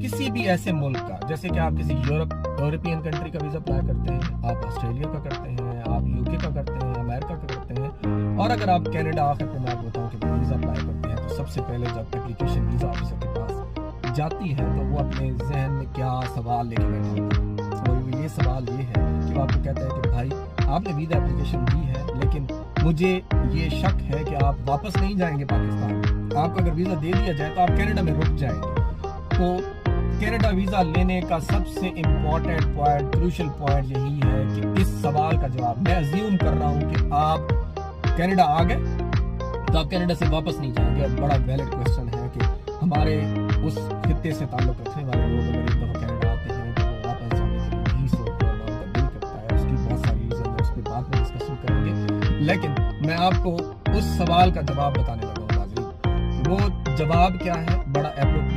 کسی بھی ایسے ملک کا، جیسے کہ آپ کسی یورپین کنٹری کا ویزا اپلائی کرتے ہیں، آپ آسٹریلیا کا کرتے ہیں، آپ یو کے کا کرتے ہیں، امریکہ کا کرتے ہیں، اور اگر آپ کینیڈا، آخر پہ میں آپ بتاؤں کہ ویزا اپلائی کرتے ہیں، تو سب سے پہلے جب اپلیکیشن ویزا آفیسر کے پاس جاتی ہے تو وہ اپنے ذہن میں کیا سوال لے کے بیٹھا ہوتا ہے؟ وہ یہ سوال یہ ہے کہ وہ آپ کو کہتا ہے کہ بھائی آپ نے ویزا اپلیکیشن دی ہے، لیکن مجھے یہ شک ہے کہ آپ واپس نہیں جائیں گے پاکستان۔ آپ کو اگر ویزا دے دیا جائے تو آپ کینیڈا میں رک جائیں گے۔ تو کینیڈا ویزا لینے کا سب سے امپورٹنٹ پوائنٹ، کروشل پوائنٹ یہی ہے کہ اس سوال کا جواب، میں ازیوم کر رہا ہوں کہ آپ کینیڈا آ گئے تو آپ کینیڈا سے واپس نہیں جائیں گے۔ بڑا ویلڈ کوشچن ہے کہ ہمارے اس خطے سے تعلق رکھنے والے لوگ اگر ایک دفعہ کینیڈا آتے ہیں تو وہ واپس جانے کے لیے نہیں سوچتے اور ان کا دل کرتا ہے۔ اس کی بہت ساری ریزن ہے، اس پہ بعد میں ڈسکشن کریں گے، لیکن میں آپ کو اس سوال کا جواب بتانے لگا ہوں ناظرین۔ وہ جواب کیا ہے؟ بڑا اپروپریٹ